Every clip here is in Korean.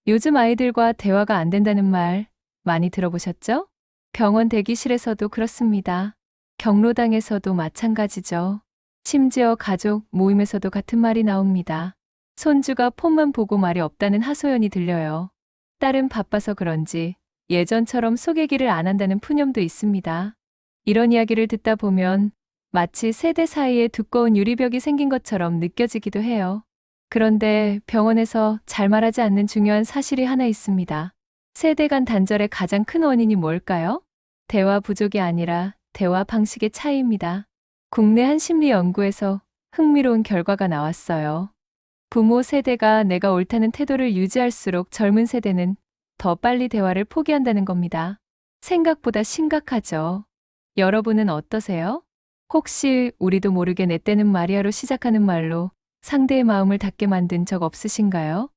요즘 아이들과 대화가 안 된다는 말 많이 들어보셨죠? 병원 대기실에서도 그렇습니다. 경로당에서도 마찬가지죠. 심지어 가족 모임에서도 같은 말이 나옵니다. 손주가 폰만 보고 말이 없다는 하소연이 들려요. 딸은 바빠서 그런지 예전처럼 속 얘기를 안 한다는 푸념도 있습니다. 이런 이야기를 듣다 보면 마치 세대 사이에 두꺼운 유리벽이 생긴 것처럼 느껴지기도 해요. 그런데 병원에서 잘 말하지 않는 중요한 사실이 하나 있습니다. 세대 간 단절의 가장 큰 원인이 뭘까요? 대화 부족이 아니라 대화 방식의 차이입니다. 국내 한 심리 연구에서 흥미로운 결과가 나왔어요. 부모 세대가 내가 옳다는 태도를 유지할수록 젊은 세대는 더 빨리 대화를 포기한다는 겁니다. 생각보다 심각하죠. 여러분은 어떠세요? 혹시 우리도 모르게 내 때는 마리아로 시작하는 말로 상대의 마음을 닫게 만든 적 없으신가요?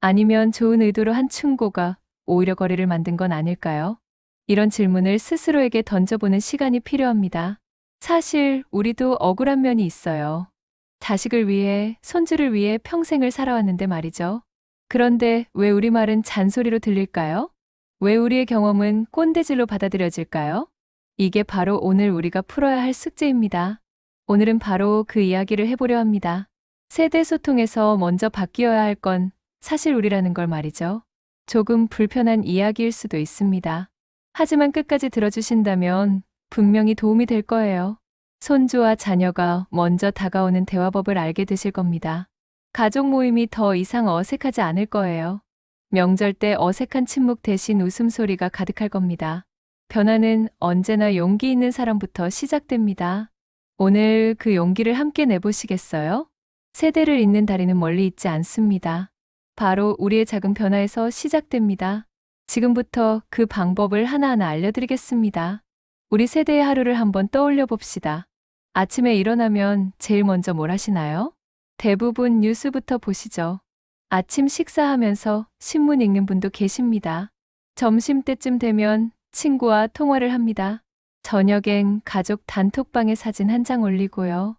아니면 좋은 의도로 한 충고가 오히려 거리를 만든 건 아닐까요? 이런 질문을 스스로에게 던져보는 시간이 필요합니다. 사실 우리도 억울한 면이 있어요. 자식을 위해, 손주를 위해 평생을 살아왔는데 말이죠. 그런데 왜 우리 말은 잔소리로 들릴까요? 왜 우리의 경험은 꼰대질로 받아들여질까요? 이게 바로 오늘 우리가 풀어야 할 숙제입니다. 오늘은 바로 그 이야기를 해보려 합니다. 세대 소통에서 먼저 바뀌어야 할 건 사실 우리라는 걸 말이죠. 조금 불편한 이야기일 수도 있습니다. 하지만 끝까지 들어주신다면 분명히 도움이 될 거예요. 손주와 자녀가 먼저 다가오는 대화법을 알게 되실 겁니다. 가족 모임이 더 이상 어색하지 않을 거예요. 명절 때 어색한 침묵 대신 웃음소리가 가득할 겁니다. 변화는 언제나 용기 있는 사람부터 시작됩니다. 오늘 그 용기를 함께 내보시겠어요? 세대를 잇는 다리는 멀리 있지 않습니다. 바로 우리의 작은 변화에서 시작됩니다. 지금부터 그 방법을 하나하나 알려드리겠습니다. 우리 세대의 하루를 한번 떠올려 봅시다. 아침에 일어나면 제일 먼저 뭘 하시나요? 대부분 뉴스부터 보시죠. 아침 식사하면서 신문 읽는 분도 계십니다. 점심때쯤 되면 친구와 통화를 합니다. 저녁엔 가족 단톡방에 사진 한 장 올리고요.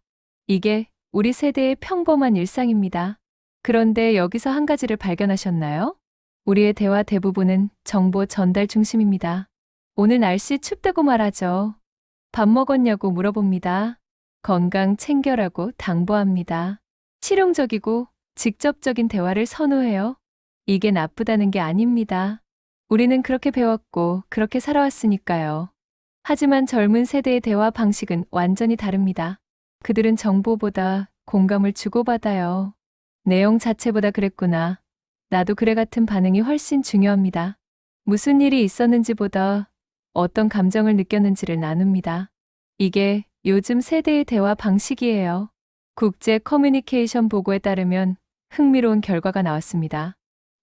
이게 우리 세대의 평범한 일상입니다. 그런데 여기서 한 가지를 발견하셨나요? 우리의 대화 대부분은 정보 전달 중심입니다. 오늘 날씨 춥다고 말하죠. 밥 먹었냐고 물어봅니다. 건강 챙겨라고 당부합니다. 실용적이고 직접적인 대화를 선호해요. 이게 나쁘다는 게 아닙니다. 우리는 그렇게 배웠고 그렇게 살아왔으니까요. 하지만 젊은 세대의 대화 방식은 완전히 다릅니다. 그들은 정보보다 공감을 주고받아요. 내용 자체보다 그랬구나. 나도 그래 같은 반응이 훨씬 중요합니다. 무슨 일이 있었는지보다 어떤 감정을 느꼈는지를 나눕니다. 이게 요즘 세대의 대화 방식이에요. 국제 커뮤니케이션 보고에 따르면 흥미로운 결과가 나왔습니다.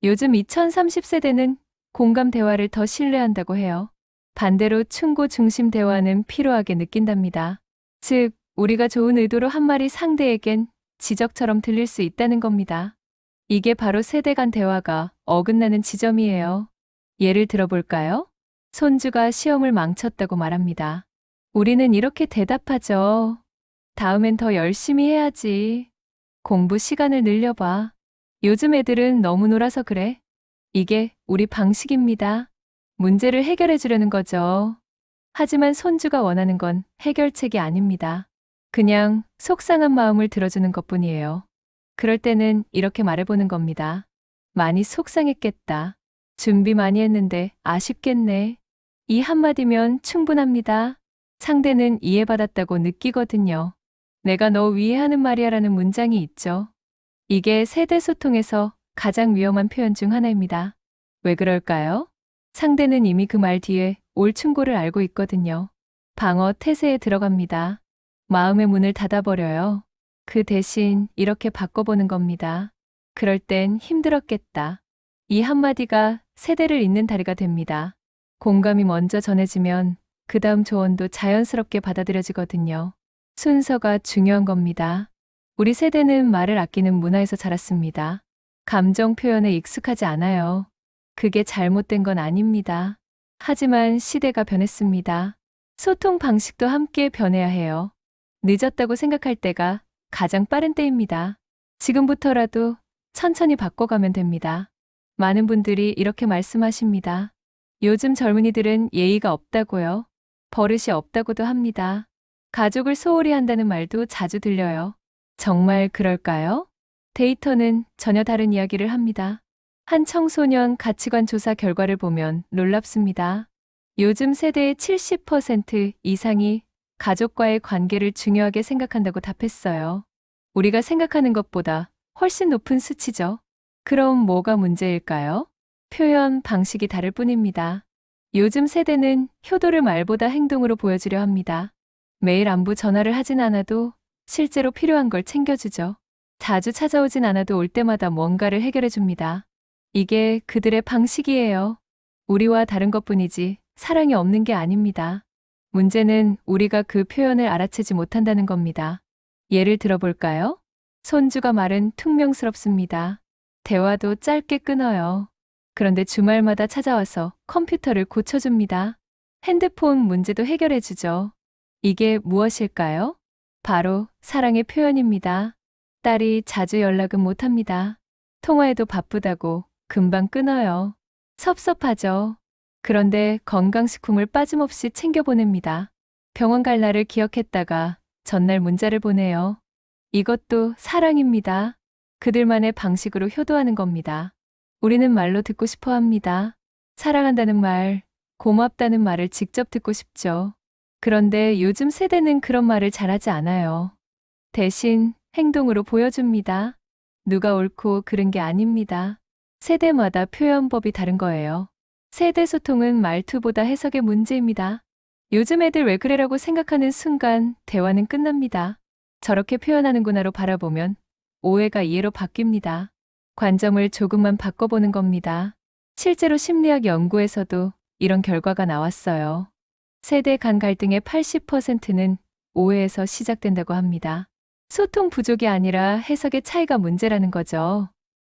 요즘 2030세대는 공감 대화를 더 신뢰한다고 해요. 반대로 충고 중심 대화는 피로하게 느낀답니다. 즉, 우리가 좋은 의도로 한 말이 상대에겐 지적처럼 들릴 수 있다는 겁니다. 이게 바로 세대 간 대화가 어긋나는 지점이에요. 예를 들어볼까요? 손주가 시험을 망쳤다고 말합니다. 우리는 이렇게 대답하죠. 다음엔 더 열심히 해야지. 공부 시간을 늘려봐. 요즘 애들은 너무 놀아서 그래. 이게 우리 방식입니다. 문제를 해결해 주려는 거죠. 하지만 손주가 원하는 건 해결책이 아닙니다. 그냥 속상한 마음을 들어주는 것뿐이에요. 그럴 때는 이렇게 말해보는 겁니다. 많이 속상했겠다. 준비 많이 했는데 아쉽겠네. 이 한마디면 충분합니다. 상대는 이해받았다고 느끼거든요. 내가 너 위해 하는 말이야라는 문장이 있죠. 이게 세대 소통에서 가장 위험한 표현 중 하나입니다. 왜 그럴까요? 상대는 이미 그 말 뒤에 올 충고를 알고 있거든요. 방어 태세에 들어갑니다. 마음의 문을 닫아버려요. 그 대신 이렇게 바꿔보는 겁니다. 그럴 땐 힘들었겠다. 이 한마디가 세대를 잇는 다리가 됩니다. 공감이 먼저 전해지면 그 다음 조언도 자연스럽게 받아들여지거든요. 순서가 중요한 겁니다. 우리 세대는 말을 아끼는 문화에서 자랐습니다. 감정 표현에 익숙하지 않아요. 그게 잘못된 건 아닙니다. 하지만 시대가 변했습니다. 소통 방식도 함께 변해야 해요. 늦었다고 생각할 때가 가장 빠른 때입니다. 지금부터라도 천천히 바꿔가면 됩니다. 많은 분들이 이렇게 말씀하십니다. 요즘 젊은이들은 예의가 없다고요. 버릇이 없다고도 합니다. 가족을 소홀히 한다는 말도 자주 들려요. 정말 그럴까요? 데이터는 전혀 다른 이야기를 합니다. 한 청소년 가치관 조사 결과를 보면 놀랍습니다. 요즘 세대의 70% 이상이 가족과의 관계를 중요하게 생각한다고 답했어요. 우리가 생각하는 것보다 훨씬 높은 수치죠. 그럼 뭐가 문제일까요? 표현 방식이 다를 뿐입니다. 요즘 세대는 효도를 말보다 행동으로 보여주려 합니다. 매일 안부 전화를 하진 않아도 실제로 필요한 걸 챙겨주죠. 자주 찾아오진 않아도 올 때마다 뭔가를 해결해 줍니다. 이게 그들의 방식이에요. 우리와 다른 것뿐이지 사랑이 없는 게 아닙니다. 문제는 우리가 그 표현을 알아채지 못한다는 겁니다. 예를 들어볼까요? 손주가 말은 퉁명스럽습니다. 대화도 짧게 끊어요. 그런데 주말마다 찾아와서 컴퓨터를 고쳐줍니다. 핸드폰 문제도 해결해주죠. 이게 무엇일까요? 바로 사랑의 표현입니다. 딸이 자주 연락은 못합니다. 통화해도 바쁘다고 금방 끊어요. 섭섭하죠. 그런데 건강식품을 빠짐없이 챙겨 보냅니다. 병원 갈 날을 기억했다가 전날 문자를 보내요. 이것도 사랑입니다. 그들만의 방식으로 효도하는 겁니다. 우리는 말로 듣고 싶어 합니다. 사랑한다는 말, 고맙다는 말을 직접 듣고 싶죠. 그런데 요즘 세대는 그런 말을 잘하지 않아요. 대신 행동으로 보여줍니다. 누가 옳고 그른 게 아닙니다. 세대마다 표현법이 다른 거예요. 세대 소통은 말투보다 해석의 문제입니다. 요즘 애들 왜 그래라고 생각하는 순간 대화는 끝납니다. 저렇게 표현하는구나로 바라보면 오해가 이해로 바뀝니다. 관점을 조금만 바꿔보는 겁니다. 실제로 심리학 연구에서도 이런 결과가 나왔어요. 세대 간 갈등의 80%는 오해에서 시작된다고 합니다. 소통 부족이 아니라 해석의 차이가 문제라는 거죠.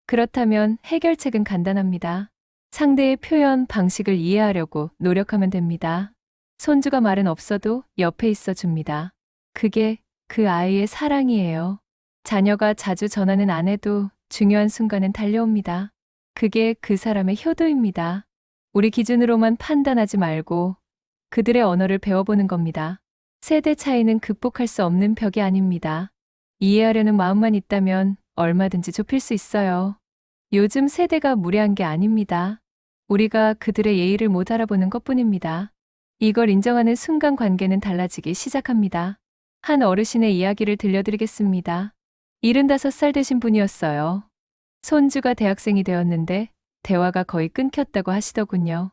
그렇다면 해결책은 간단합니다. 상대의 표현 방식을 이해하려고 노력하면 됩니다. 손주가 말은 없어도 옆에 있어 줍니다. 그게 그 아이의 사랑이에요. 자녀가 자주 전화는 안 해도 중요한 순간엔 달려옵니다. 그게 그 사람의 효도입니다. 우리 기준으로만 판단하지 말고 그들의 언어를 배워보는 겁니다. 세대 차이는 극복할 수 없는 벽이 아닙니다. 이해하려는 마음만 있다면 얼마든지 좁힐 수 있어요. 요즘 세대가 무례한 게 아닙니다. 우리가 그들의 예의를 못 알아보는 것뿐입니다. 이걸 인정하는 순간 관계는 달라지기 시작합니다. 한 어르신의 이야기를 들려드리겠습니다. 75살 되신 분이었어요. 손주가 대학생이 되었는데 대화가 거의 끊겼다고 하시더군요.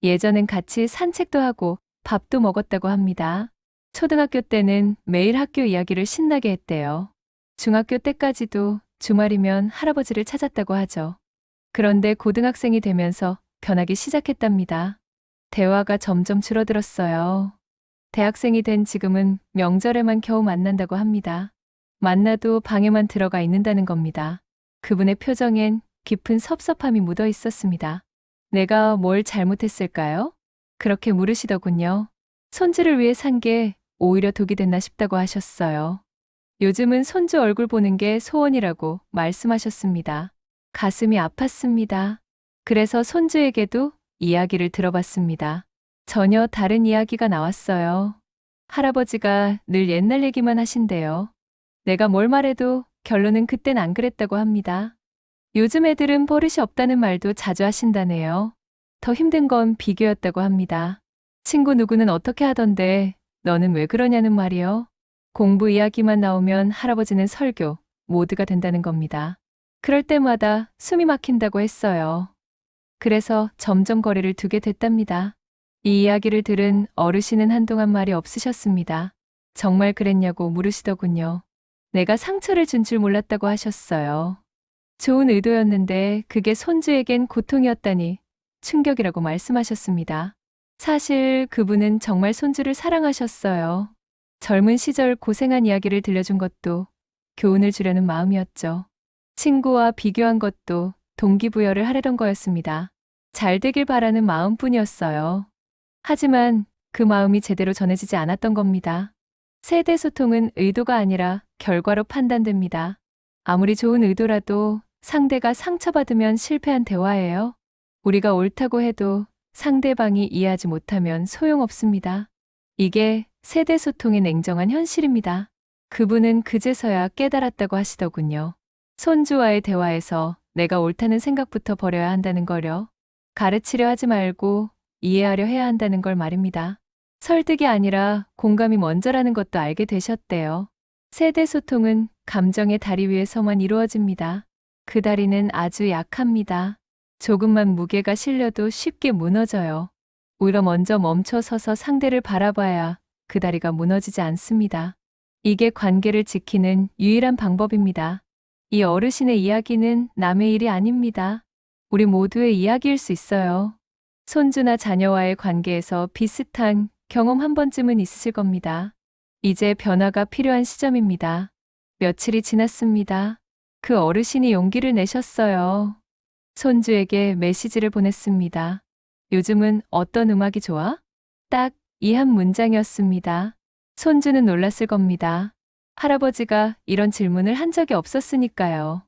예전엔 같이 산책도 하고 밥도 먹었다고 합니다. 초등학교 때는 매일 학교 이야기를 신나게 했대요. 중학교 때까지도 주말이면 할아버지를 찾았다고 하죠. 그런데 고등학생이 되면서 변하기 시작했답니다. 대화가 점점 줄어들었어요. 대학생이 된 지금은 명절에만 겨우 만난다고 합니다. 만나도 방에만 들어가 있는다는 겁니다. 그분의 표정엔 깊은 섭섭함이 묻어 있었습니다. 내가 뭘 잘못했을까요? 그렇게 물으시더군요. 손주를 위해 산 게 오히려 독이 됐나 싶다고 하셨어요. 요즘은 손주 얼굴 보는 게 소원이라고 말씀하셨습니다. 가슴이 아팠습니다. 그래서 손주에게도 이야기를 들어봤습니다. 전혀 다른 이야기가 나왔어요. 할아버지가 늘 옛날 얘기만 하신대요. 내가 뭘 말해도 결론은 그땐 안 그랬다고 합니다. 요즘 애들은 버릇이 없다는 말도 자주 하신다네요. 더 힘든 건 비교였다고 합니다. 친구 누구는 어떻게 하던데 너는 왜 그러냐는 말이요. 공부 이야기만 나오면 할아버지는 설교, 모두가 된다는 겁니다. 그럴 때마다 숨이 막힌다고 했어요. 그래서 점점 거리를 두게 됐답니다. 이 이야기를 들은 어르신은 한동안 말이 없으셨습니다. 정말 그랬냐고 물으시더군요. 내가 상처를 준 줄 몰랐다고 하셨어요. 좋은 의도였는데 그게 손주에겐 고통이었다니 충격이라고 말씀하셨습니다. 사실 그분은 정말 손주를 사랑하셨어요. 젊은 시절 고생한 이야기를 들려준 것도 교훈을 주려는 마음이었죠. 친구와 비교한 것도 동기부여를 하려던 거였습니다. 잘 되길 바라는 마음뿐이었어요. 하지만 그 마음이 제대로 전해지지 않았던 겁니다. 세대 소통은 의도가 아니라 결과로 판단됩니다. 아무리 좋은 의도라도 상대가 상처받으면 실패한 대화예요. 우리가 옳다고 해도 상대방이 이해하지 못하면 소용없습니다. 이게 세대 소통의 냉정한 현실입니다. 그분은 그제서야 깨달았다고 하시더군요. 손주와의 대화에서 내가 옳다는 생각부터 버려야 한다는 거려. 가르치려 하지 말고 이해하려 해야 한다는 걸 말입니다. 설득이 아니라 공감이 먼저라는 것도 알게 되셨대요. 세대 소통은 감정의 다리 위에서만 이루어집니다. 그 다리는 아주 약합니다. 조금만 무게가 실려도 쉽게 무너져요. 오히려 먼저 멈춰 서서 상대를 바라봐야 그 다리가 무너지지 않습니다. 이게 관계를 지키는 유일한 방법입니다. 이 어르신의 이야기는 남의 일이 아닙니다. 우리 모두의 이야기일 수 있어요. 손주나 자녀와의 관계에서 비슷한 경험 한 번쯤은 있으실 겁니다. 이제 변화가 필요한 시점입니다. 며칠이 지났습니다. 그 어르신이 용기를 내셨어요. 손주에게 메시지를 보냈습니다. 요즘은 어떤 음악이 좋아? 딱 이 한 문장이었습니다. 손주는 놀랐을 겁니다. 할아버지가 이런 질문을 한 적이 없었으니까요.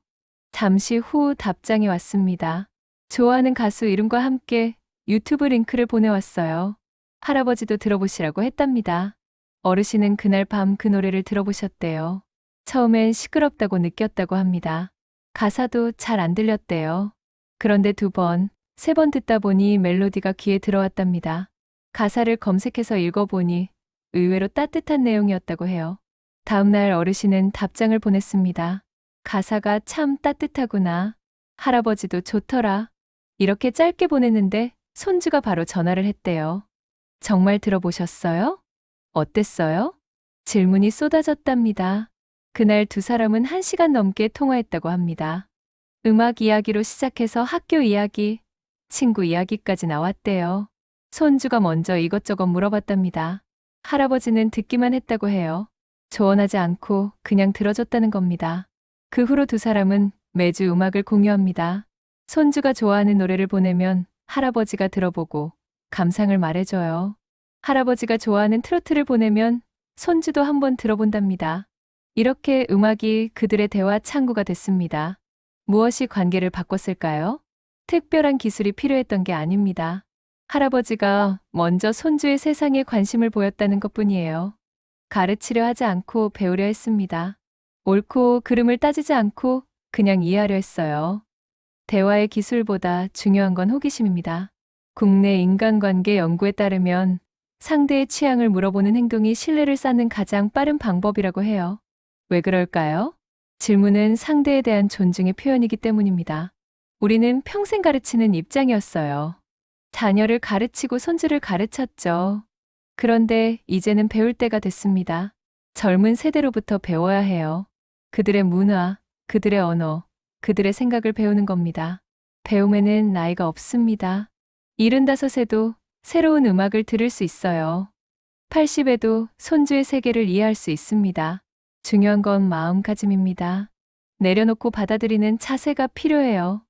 잠시 후 답장이 왔습니다. 좋아하는 가수 이름과 함께 유튜브 링크를 보내왔어요. 할아버지도 들어보시라고 했답니다. 어르신은 그날 밤 그 노래를 들어보셨대요. 처음엔 시끄럽다고 느꼈다고 합니다. 가사도 잘 안 들렸대요. 그런데 2번, 3번 듣다 보니 멜로디가 귀에 들어왔답니다. 가사를 검색해서 읽어보니 의외로 따뜻한 내용이었다고 해요. 다음날 어르신은 답장을 보냈습니다. 가사가 참 따뜻하구나. 할아버지도 좋더라. 이렇게 짧게 보냈는데 손주가 바로 전화를 했대요. 정말 들어보셨어요? 어땠어요? 질문이 쏟아졌답니다. 그날 2사람은 1시간 넘게 통화했다고 합니다. 음악 이야기로 시작해서 학교 이야기, 친구 이야기까지 나왔대요. 손주가 먼저 이것저것 물어봤답니다. 할아버지는 듣기만 했다고 해요. 조언하지 않고 그냥 들어줬다는 겁니다. 그 후로 2사람은 매주 음악을 공유합니다. 손주가 좋아하는 노래를 보내면 할아버지가 들어보고 감상을 말해줘요. 할아버지가 좋아하는 트로트를 보내면 손주도 한번 들어본답니다. 이렇게 음악이 그들의 대화 창구가 됐습니다. 무엇이 관계를 바꿨을까요? 특별한 기술이 필요했던 게 아닙니다. 할아버지가 먼저 손주의 세상에 관심을 보였다는 것뿐이에요. 가르치려 하지 않고 배우려 했습니다. 옳고 그름을 따지지 않고 그냥 이해하려 했어요. 대화의 기술보다 중요한 건 호기심입니다. 국내 인간관계 연구에 따르면 상대의 취향을 물어보는 행동이 신뢰를 쌓는 가장 빠른 방법이라고 해요. 왜 그럴까요? 질문은 상대에 대한 존중의 표현이기 때문입니다. 우리는 평생 가르치는 입장이었어요. 자녀를 가르치고 손주를 가르쳤죠. 그런데 이제는 배울 때가 됐습니다. 젊은 세대로부터 배워야 해요. 그들의 문화, 그들의 언어, 그들의 생각을 배우는 겁니다. 배움에는 나이가 없습니다. 75에도 새로운 음악을 들을 수 있어요. 80에도 손주의 세계를 이해할 수 있습니다. 중요한 건 마음가짐입니다. 내려놓고 받아들이는 자세가 필요해요.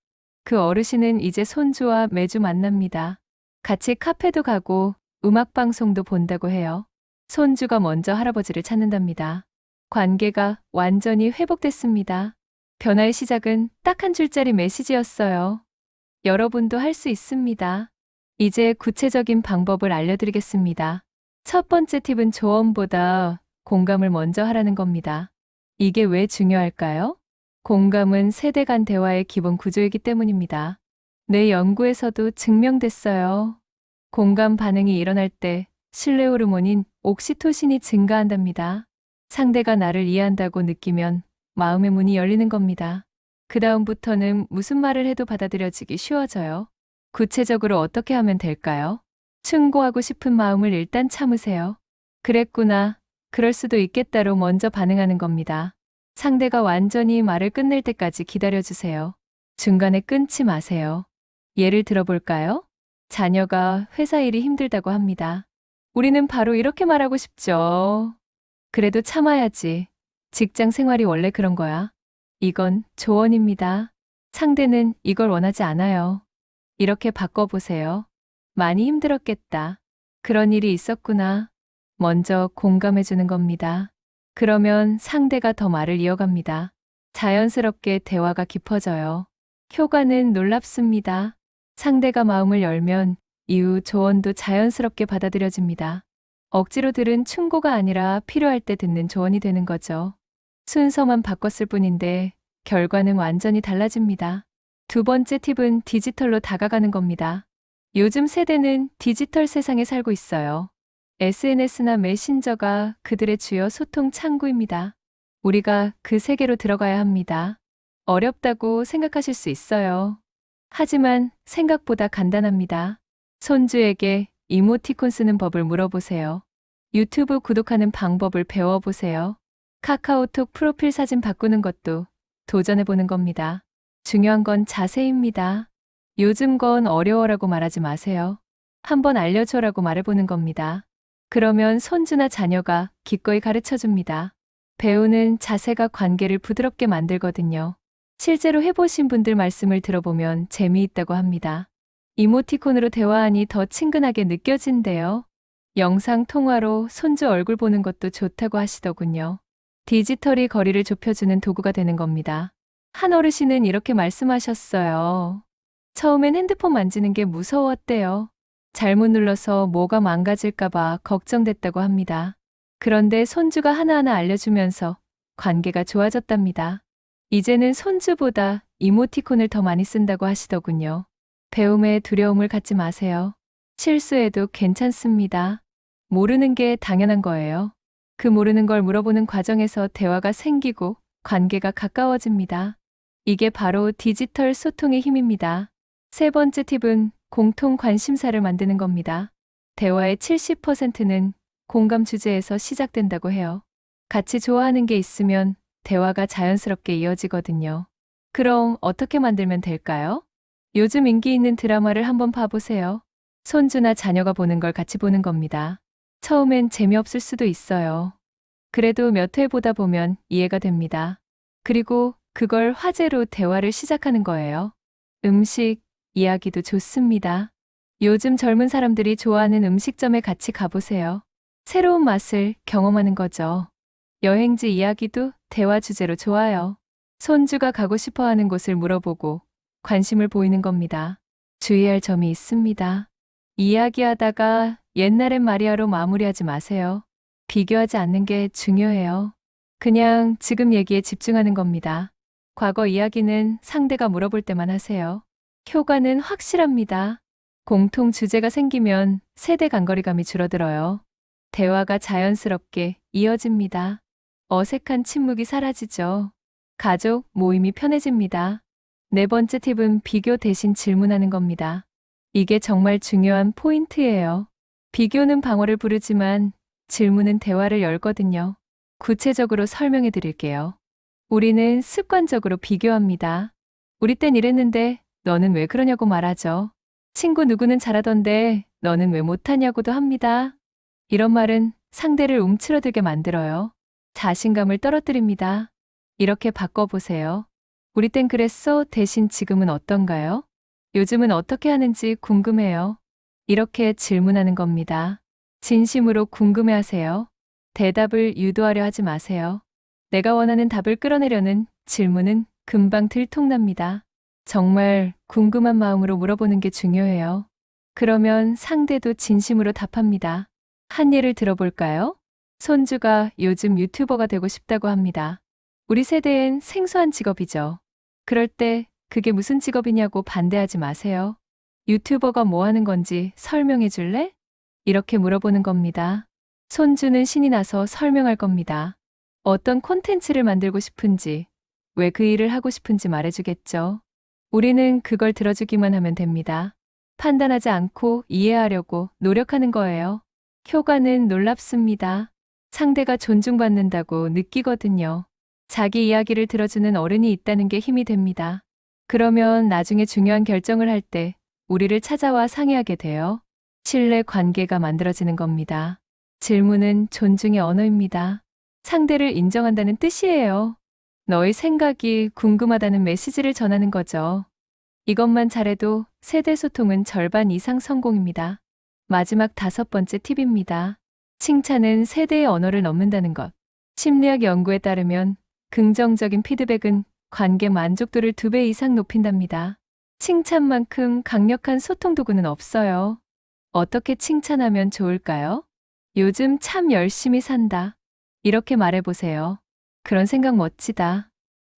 그 어르신은 이제 손주와 매주 만납니다. 같이 카페도 가고 음악방송도 본다고 해요. 손주가 먼저 할아버지를 찾는답니다. 관계가 완전히 회복됐습니다. 변화의 시작은 딱 한 줄짜리 메시지였어요. 여러분도 할 수 있습니다. 이제 구체적인 방법을 알려드리겠습니다. 첫 번째 팁은 조언보다 공감을 먼저 하라는 겁니다. 이게 왜 중요할까요? 공감은 세대 간 대화의 기본 구조이기 때문입니다. 뇌 연구에서도 증명됐어요. 공감 반응이 일어날 때 신뢰 호르몬인 옥시토신이 증가한답니다. 상대가 나를 이해한다고 느끼면 마음의 문이 열리는 겁니다. 그 다음부터는 무슨 말을 해도 받아들여지기 쉬워져요. 구체적으로 어떻게 하면 될까요? 충고하고 싶은 마음을 일단 참으세요. 그랬구나, 그럴 수도 있겠다로 먼저 반응하는 겁니다. 상대가 완전히 말을 끝낼 때까지 기다려주세요. 중간에 끊지 마세요. 예를 들어볼까요? 자녀가 회사 일이 힘들다고 합니다. 우리는 바로 이렇게 말하고 싶죠. 그래도 참아야지. 직장 생활이 원래 그런 거야. 이건 조언입니다. 상대는 이걸 원하지 않아요. 이렇게 바꿔보세요. 많이 힘들었겠다. 그런 일이 있었구나. 먼저 공감해주는 겁니다. 그러면 상대가 더 말을 이어갑니다. 자연스럽게 대화가 깊어져요. 효과는 놀랍습니다. 상대가 마음을 열면 이후 조언도 자연스럽게 받아들여집니다. 억지로 들은 충고가 아니라 필요할 때 듣는 조언이 되는 거죠. 순서만 바꿨을 뿐인데 결과는 완전히 달라집니다. 두 번째 팁은 디지털로 다가가는 겁니다. 요즘 세대는 디지털 세상에 살고 있어요. SNS나 메신저가 그들의 주요 소통 창구입니다. 우리가 그 세계로 들어가야 합니다. 어렵다고 생각하실 수 있어요. 하지만 생각보다 간단합니다. 손주에게 이모티콘 쓰는 법을 물어보세요. 유튜브 구독하는 방법을 배워보세요. 카카오톡 프로필 사진 바꾸는 것도 도전해보는 겁니다. 중요한 건 자세입니다. 요즘 건 어려워라고 말하지 마세요. 한번 알려줘라고 말해보는 겁니다. 그러면 손주나 자녀가 기꺼이 가르쳐줍니다. 배우는 자세가 관계를 부드럽게 만들거든요. 실제로 해보신 분들 말씀을 들어보면 재미있다고 합니다. 이모티콘으로 대화하니 더 친근하게 느껴진대요. 영상 통화로 손주 얼굴 보는 것도 좋다고 하시더군요. 디지털이 거리를 좁혀주는 도구가 되는 겁니다. 한 어르신은 이렇게 말씀하셨어요. 처음엔 핸드폰 만지는 게 무서웠대요. 잘못 눌러서 뭐가 망가질까봐 걱정됐다고 합니다. 그런데 손주가 하나하나 알려주면서 관계가 좋아졌답니다. 이제는 손주보다 이모티콘을 더 많이 쓴다고 하시더군요. 배움에 두려움을 갖지 마세요. 실수해도 괜찮습니다. 모르는 게 당연한 거예요. 그 모르는 걸 물어보는 과정에서 대화가 생기고 관계가 가까워집니다. 이게 바로 디지털 소통의 힘입니다. 세 번째 팁은 공통 관심사를 만드는 겁니다. 대화의 70%는 공감 주제에서 시작된다고 해요. 같이 좋아하는 게 있으면 대화가 자연스럽게 이어지거든요. 그럼 어떻게 만들면 될까요? 요즘 인기 있는 드라마를 한번 봐보세요. 손주나 자녀가 보는 걸 같이 보는 겁니다. 처음엔 재미없을 수도 있어요. 그래도 몇 회 보다 보면 이해가 됩니다. 그리고 그걸 화제로 대화를 시작하는 거예요. 음식, 이야기도 좋습니다. 요즘 젊은 사람들이 좋아하는 음식점에 같이 가보세요. 새로운 맛을 경험하는 거죠. 여행지 이야기도 대화 주제로 좋아요. 손주가 가고 싶어 하는 곳을 물어보고 관심을 보이는 겁니다. 주의할 점이 있습니다. 이야기하다가 옛날엔 말이야로 마무리하지 마세요. 비교하지 않는 게 중요해요. 그냥 지금 얘기에 집중하는 겁니다. 과거 이야기는 상대가 물어볼 때만 하세요. 효과는 확실합니다. 공통 주제가 생기면 세대 간거리감이 줄어들어요. 대화가 자연스럽게 이어집니다. 어색한 침묵이 사라지죠. 가족 모임이 편해집니다. 네 번째 팁은 비교 대신 질문하는 겁니다. 이게 정말 중요한 포인트예요. 비교는 방어를 부르지만 질문은 대화를 열거든요. 구체적으로 설명해 드릴게요. 우리는 습관적으로 비교합니다. 우리 땐 이랬는데 너는 왜 그러냐고 말하죠. 친구 누구는 잘하던데 너는 왜 못하냐고도 합니다. 이런 말은 상대를 움츠러들게 만들어요. 자신감을 떨어뜨립니다. 이렇게 바꿔보세요. 우리 땐 그랬어. 대신 지금은 어떤가요? 요즘은 어떻게 하는지 궁금해요. 이렇게 질문하는 겁니다. 진심으로 궁금해하세요. 대답을 유도하려 하지 마세요. 내가 원하는 답을 끌어내려는 질문은 금방 들통납니다. 정말 궁금한 마음으로 물어보는 게 중요해요. 그러면 상대도 진심으로 답합니다. 한 예를 들어볼까요? 손주가 요즘 유튜버가 되고 싶다고 합니다. 우리 세대엔 생소한 직업이죠. 그럴 때 그게 무슨 직업이냐고 반대하지 마세요. 유튜버가 뭐 하는 건지 설명해 줄래? 이렇게 물어보는 겁니다. 손주는 신이 나서 설명할 겁니다. 어떤 콘텐츠를 만들고 싶은지, 왜 그 일을 하고 싶은지 말해주겠죠. 우리는 그걸 들어주기만 하면 됩니다. 판단하지 않고 이해하려고 노력하는 거예요. 효과는 놀랍습니다. 상대가 존중받는다고 느끼거든요. 자기 이야기를 들어주는 어른이 있다는 게 힘이 됩니다. 그러면 나중에 중요한 결정을 할 때 우리를 찾아와 상의하게 돼요. 신뢰 관계가 만들어지는 겁니다. 질문은 존중의 언어입니다. 상대를 인정한다는 뜻이에요. 너의 생각이 궁금하다는 메시지를 전하는 거죠. 이것만 잘해도 세대 소통은 절반 이상 성공입니다. 마지막 5번째 팁입니다. 칭찬은 세대의 언어를 넘는다는 것. 심리학 연구에 따르면 긍정적인 피드백은 관계 만족도를 2배 이상 높인답니다. 칭찬만큼 강력한 소통 도구는 없어요. 어떻게 칭찬하면 좋을까요? 요즘 참 열심히 산다. 이렇게 말해보세요. 그런 생각 멋지다.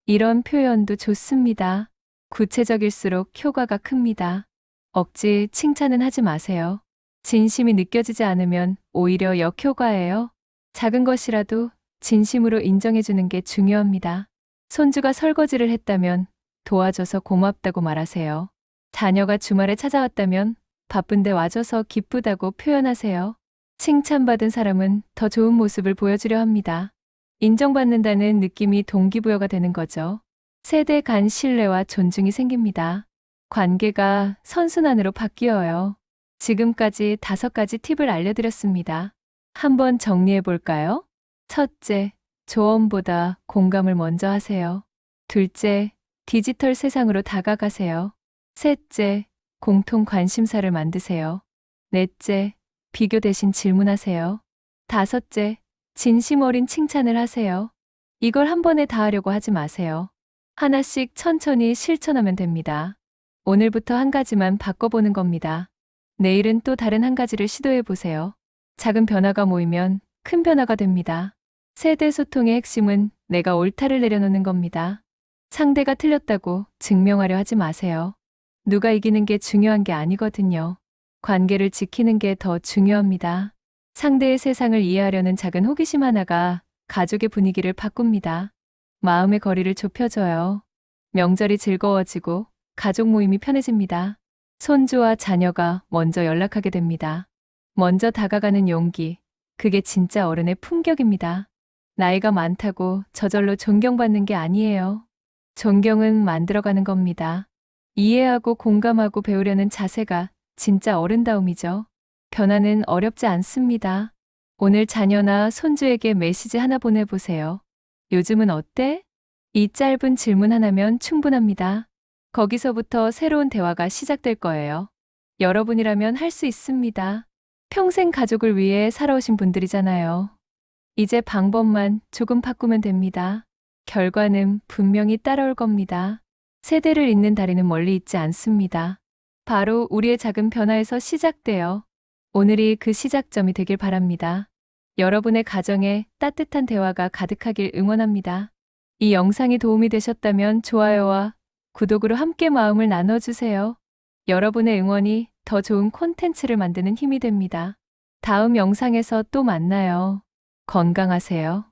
이런 표현도 좋습니다. 구체적일수록 효과가 큽니다. 억지 칭찬은 하지 마세요. 진심이 느껴지지 않으면 오히려 역효과예요. 작은 것이라도 진심으로 인정해주는 게 중요합니다. 손주가 설거지를 했다면 도와줘서 고맙다고 말하세요. 자녀가 주말에 찾아왔다면 바쁜데 와줘서 기쁘다고 표현하세요. 칭찬받은 사람은 더 좋은 모습을 보여주려 합니다. 인정받는다는 느낌이 동기부여가 되는 거죠. 세대 간 신뢰와 존중이 생깁니다. 관계가 선순환으로 바뀌어요. 지금까지 5가지 팁을 알려드렸습니다. 한번 정리해 볼까요? 첫째, 조언보다 공감을 먼저 하세요. 둘째, 디지털 세상으로 다가가세요. 셋째, 공통 관심사를 만드세요. 넷째, 비교 대신 질문하세요. 다섯째, 진심 어린 칭찬을 하세요. 이걸 한 번에 다 하려고 하지 마세요. 하나씩 천천히 실천하면 됩니다. 오늘부터 한 가지만 바꿔보는 겁니다. 내일은 또 다른 한 가지를 시도해 보세요. 작은 변화가 모이면 큰 변화가 됩니다. 세대 소통의 핵심은 내가 옳다를 내려놓는 겁니다. 상대가 틀렸다고 증명하려 하지 마세요. 누가 이기는 게 중요한 게 아니거든요. 관계를 지키는 게 더 중요합니다. 상대의 세상을 이해하려는 작은 호기심 하나가 가족의 분위기를 바꿉니다. 마음의 거리를 좁혀줘요. 명절이 즐거워지고 가족 모임이 편해집니다. 손주와 자녀가 먼저 연락하게 됩니다. 먼저 다가가는 용기, 그게 진짜 어른의 품격입니다. 나이가 많다고 저절로 존경받는 게 아니에요. 존경은 만들어가는 겁니다. 이해하고 공감하고 배우려는 자세가 진짜 어른다움이죠. 변화는 어렵지 않습니다. 오늘 자녀나 손주에게 메시지 하나 보내보세요. 요즘은 어때? 이 짧은 질문 하나면 충분합니다. 거기서부터 새로운 대화가 시작될 거예요. 여러분이라면 할 수 있습니다. 평생 가족을 위해 살아오신 분들이잖아요. 이제 방법만 조금 바꾸면 됩니다. 결과는 분명히 따라올 겁니다. 세대를 잇는 다리는 멀리 있지 않습니다. 바로 우리의 작은 변화에서 시작돼요. 오늘이 그 시작점이 되길 바랍니다. 여러분의 가정에 따뜻한 대화가 가득하길 응원합니다. 이 영상이 도움이 되셨다면 좋아요와 구독으로 함께 마음을 나눠주세요. 여러분의 응원이 더 좋은 콘텐츠를 만드는 힘이 됩니다. 다음 영상에서 또 만나요. 건강하세요.